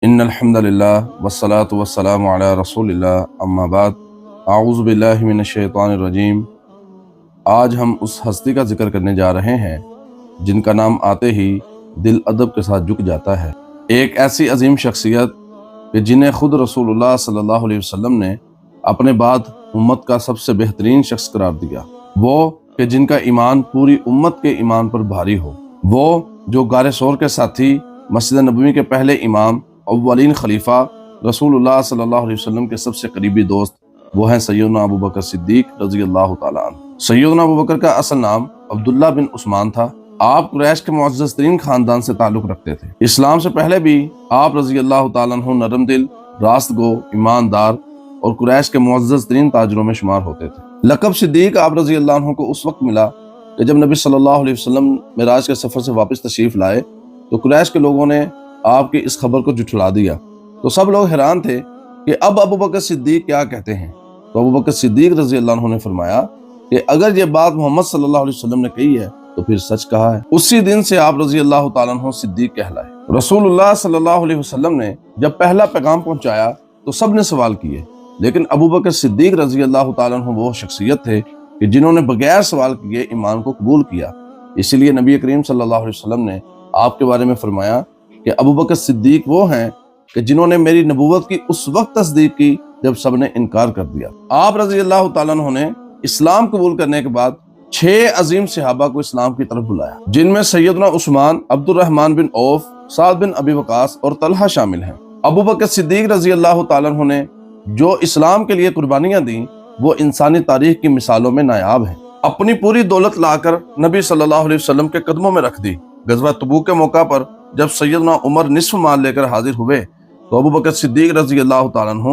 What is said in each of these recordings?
ان الحمد للہ والصلاة والسلام علی رسول اللہ اما بعد اعوذ باللہ من الشیطان الرجیم۔ آج ہم اس ہستی کا ذکر کرنے جا رہے ہیں جن کا نام آتے ہی دل ادب کے ساتھ جھک جاتا ہے۔ ایک ایسی عظیم شخصیت کہ جنہیں خود رسول اللہ صلی اللہ علیہ وسلم نے اپنے بعد امت کا سب سے بہترین شخص قرار دیا، وہ کہ جن کا ایمان پوری امت کے ایمان پر بھاری ہو، وہ جو غار ثور کے ساتھی، مسجد نبوی کے پہلے امام، اولین خلیفہ، رسول اللہ صلی اللہ علیہ وسلم کے سب سے قریبی دوست، وہ ہیں سیدنا ابو بکر صدیق رضی اللہ تعالیٰ عنہ۔ سیدنا ابو بکر کا اصل نام عبداللہ بن عثمان تھا۔ آپ قریش کے معزز ترین خاندان سے تعلق رکھتے تھے۔ اسلام سے پہلے بھی آپ رضی اللہ تعالیٰ عنہ نرم دل، راست گو، ایماندار اور قریش کے معزز ترین تاجروں میں شمار ہوتے تھے۔ لقب صدیق آپ رضی اللہ عنہ کو اس وقت ملا کہ جب نبی صلی اللہ علیہ وسلم معراج کے سفر سے واپس تشریف لائے تو قریش کے لوگوں نے آپ کی اس خبر کو جھٹلا دیا، تو سب لوگ حیران تھے کہ اب ابو بکر صدیق کیا کہتے ہیں۔ تو ابو بکر صدیق رضی اللہ عنہ نے فرمایا کہ اگر یہ بات محمد صلی اللہ علیہ وسلم نے کہی ہے تو پھر سچ کہا ہے۔ اسی دن سے آپ رضی اللہ تعالیٰ عنہ صدیق کہلائے۔ رسول اللہ صلی اللہ علیہ وسلم نے جب پہلا پیغام پہنچایا تو سب نے سوال کیے، لیکن ابو بکر صدیق رضی اللہ تعالیٰ عنہ وہ شخصیت تھے کہ جنہوں نے بغیر سوال کیے ایمان کو قبول کیا۔ اسی لیے نبی کریم صلی اللہ علیہ وسلم نے آپ کے بارے میں فرمایا کہ ابو بکر صدیق وہ ہیں کہ جنہوں نے میری نبوت کی اس وقت تصدیق کی جب سب نے انکار کر دیا۔ آپ رضی اللہ تعالیٰ عنہ نے اسلام قبول کرنے کے بعد 6 عظیم صحابہ کو اسلام کی طرف بلایا، جن میں سیدنا عثمان، عبد الرحمن بن عوف، سعد بن ابی وقاص اور طلحہ شامل ہیں۔ ابو بکر صدیق رضی اللہ تعالیٰ عنہ نے جو اسلام کے لیے قربانیاں دیں وہ انسانی تاریخ کی مثالوں میں نایاب ہیں۔ اپنی پوری دولت لا کر نبی صلی اللہ علیہ وسلم کے قدموں میں رکھ دی۔ غزوہ تبوک کے موقع پر جب سیدنا عمر نصف مال لے کر حاضر ہوئے تو ابو بکر صدیق رضی اللہ تعالیٰ عنہ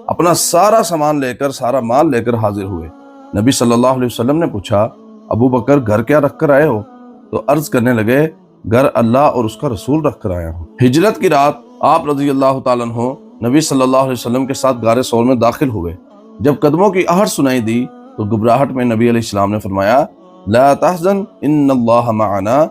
اپنا سارا سامان لے کر، سارا مال لے کر حاضر ہوئے۔ نبی صلی اللہ علیہ وسلم نے پوچھا، ابو بکر گھر کیا رکھ کر آئے ہو؟ تو عرض کرنے لگے، گھر اللہ اور اس کا رسول رکھ کر آیا ہوں۔ ہجرت کی رات آپ رضی اللہ تعالیٰ عنہ نبی صلی اللہ علیہ وسلم کے ساتھ غار ثور میں داخل ہوئے۔ جب قدموں کی آہٹ سنائی دی تو گھبراہٹ میں نبی علیہ السلام نے فرمایا، لا تحزن ان اللہ معنا،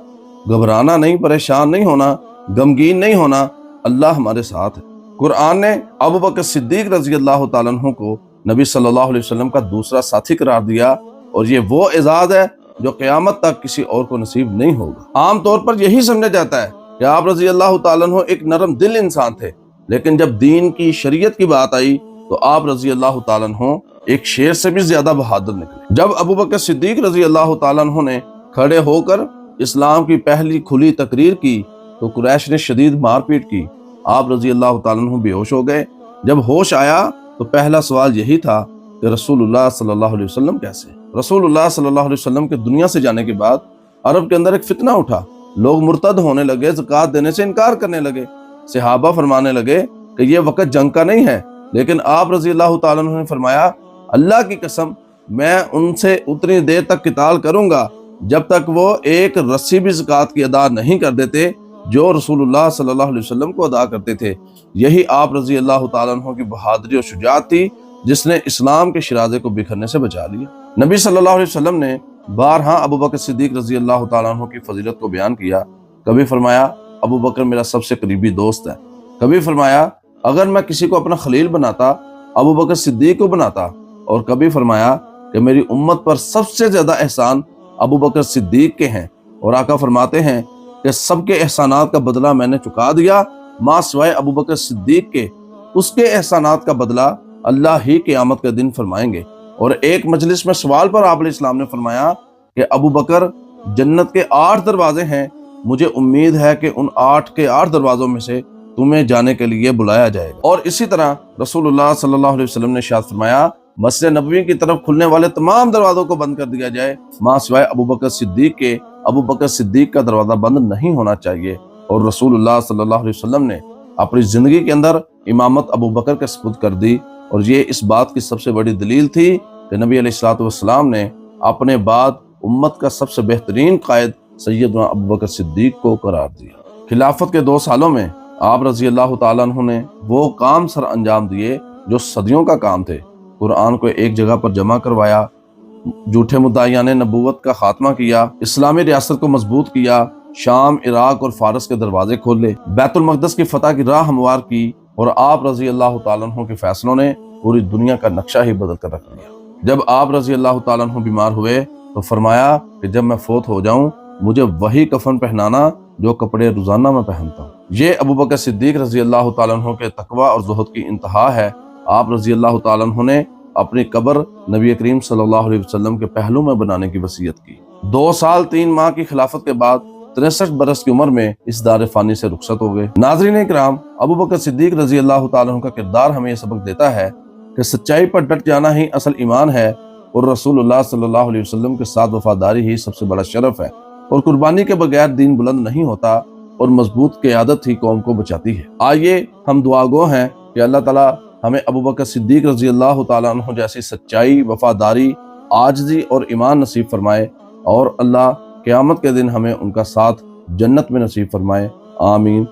گھبرانا نہیں، پریشان نہیں ہونا، غمگین نہیں ہونا، اللہ ہمارے ساتھ ہے۔ قرآن نے ابو بکر صدیق رضی اللہ تعالیٰ عنہ کو نبی صلی اللہ علیہ وسلم کا دوسرا ساتھی قرار دیا، اور یہ وہ اعزاز ہے جو قیامت تک کسی اور کو نصیب نہیں ہوگا۔ عام طور پر یہی سمجھا جاتا ہے کہ آپ رضی اللہ تعالیٰ عنہ ایک نرم دل انسان تھے، لیکن جب دین کی، شریعت کی بات آئی تو آپ رضی اللہ تعالیٰ عنہ ایک شیر سے بھی زیادہ بہادر نکلے۔ جب ابو بکر صدیق رضی اللہ تعالیٰ عنہ نے کھڑے ہو کر اسلام کی پہلی کھلی تقریر کی تو قریش نے شدید مار پیٹ کی۔ آپ رضی اللہ تعالیٰ عنہ بے ہوش ہو گئے۔ جب ہوش آیا تو پہلا سوال یہی تھا کہ رسول اللہ صلی اللہ علیہ وسلم کیسے؟ رسول اللہ صلی اللہ علیہ وسلم کے دنیا سے جانے کے بعد عرب کے اندر ایک فتنہ اٹھا، لوگ مرتد ہونے لگے، زکوٰۃ دینے سے انکار کرنے لگے۔ صحابہ فرمانے لگے کہ یہ وقت جنگ کا نہیں ہے، لیکن آپ رضی اللہ تعالیٰ عنہ نے فرمایا، اللہ کی قسم میں ان سے اتنی دیر تک قتال کروں گا جب تک وہ ایک رسی بھی زکوٰۃ کی ادا نہیں کر دیتے جو رسول اللہ صلی اللہ علیہ وسلم کو ادا کرتے تھے۔ یہی آپ رضی اللہ تعالیٰ عنہ کی بہادری اور شجاعت تھی جس نے اسلام کے شرازے کو بکھرنے سے بچا لیا۔ نبی صلی اللہ علیہ وسلم نے بارہا ابو بکر صدیق رضی اللہ تعالیٰ عنہ کی فضیلت کو بیان کیا۔ کبھی فرمایا، ابو بکر میرا سب سے قریبی دوست ہے۔ کبھی فرمایا، اگر میں کسی کو اپنا خلیل بناتا ابو بکر صدیق کو بناتا۔ اور کبھی فرمایا کہ میری امت پر سب سے زیادہ احسان ابو بکر صدیق کے ہیں، اور آقا فرماتے ہیں کہ سب کے احسانات کا بدلہ میں نے چکا دیا ماں سوائے ابو بکر صدیق کے، اس کے احسانات کا بدلہ اللہ ہی قیامت کے دن فرمائیں گے۔ اور ایک مجلس میں سوال پر آپ علیہ السلام نے فرمایا کہ ابو بکر، جنت کے 8 دروازے ہیں، مجھے امید ہے کہ ان 8 کے 8 دروازوں میں سے تمہیں جانے کے لیے بلایا جائے گا۔ اور اسی طرح رسول اللہ صلی اللہ علیہ وسلم نے ارشاد فرمایا، مسجد نبوی کی طرف کھلنے والے تمام دروازوں کو بند کر دیا جائے ماں سوائے ابو بکر صدیق کے، ابو بکر صدیق کا دروازہ بند نہیں ہونا چاہیے۔ اور رسول اللہ صلی اللہ علیہ وسلم نے اپنی زندگی کے اندر امامت ابو بکر کے سپرد کر دی، اور یہ اس بات کی سب سے بڑی دلیل تھی کہ نبی علیہ الصلوۃ والسلام نے اپنے بعد امت کا سب سے بہترین قائد سیدنا ابو بکر صدیق کو قرار دیا۔ خلافت کے 2 سالوں میں آپ رضی اللہ تعالیٰ عنہ نے وہ کام سر انجام دیے جو صدیوں کا کام تھے۔ قرآن کو ایک جگہ پر جمع کروایا، جھوٹے مدعیان نبوت کا خاتمہ کیا، اسلامی ریاست کو مضبوط کیا، شام، عراق اور فارس کے دروازے کھولے، بیت المقدس کی فتح کی راہ ہموار کی، اور آپ رضی اللہ تعالیٰ عنہ کے فیصلوں نے پوری دنیا کا نقشہ ہی بدل کر رکھ دیا۔ جب آپ رضی اللہ تعالیٰ عنہ بیمار ہوئے تو فرمایا کہ جب میں فوت ہو جاؤں مجھے وہی کفن پہنانا جو کپڑے روزانہ میں پہنتا ہوں۔ یہ ابو بکر صدیق رضی اللہ تعالیٰ عنہ کے تقوی اور زہد کی انتہا ہے۔ آپ رضی اللہ تعالیٰ عنہ نے اپنی قبر نبی کریم صلی اللہ علیہ وسلم کے پہلو میں بنانے کی وصیت کی۔ 2 سال 3 ماہ کی خلافت کے بعد 63 برس کی عمر میں اس دار فانی سے رخصت ہو گئے۔ ناظرین اکرام، ابو بکر صدیق رضی اللہ تعالیٰ عنہ کا کردار ہمیں یہ سبق دیتا ہے کہ سچائی پر ڈٹ جانا ہی اصل ایمان ہے، اور رسول اللہ صلی اللہ علیہ وسلم کے ساتھ وفاداری ہی سب سے بڑا شرف ہے، اور قربانی کے بغیر دین بلند نہیں ہوتا، اور مضبوط قیادت ہی قوم کو بچاتی ہے۔ آئیے ہم دعا گو ہیں کہ اللہ تعالیٰ ہمیں ابو بکر صدیق رضی اللہ تعالیٰ عنہ جیسی سچائی، وفاداری، عاجزی اور ایمان نصیب فرمائے، اور اللہ قیامت کے دن ہمیں ان کا ساتھ جنت میں نصیب فرمائے۔ آمین۔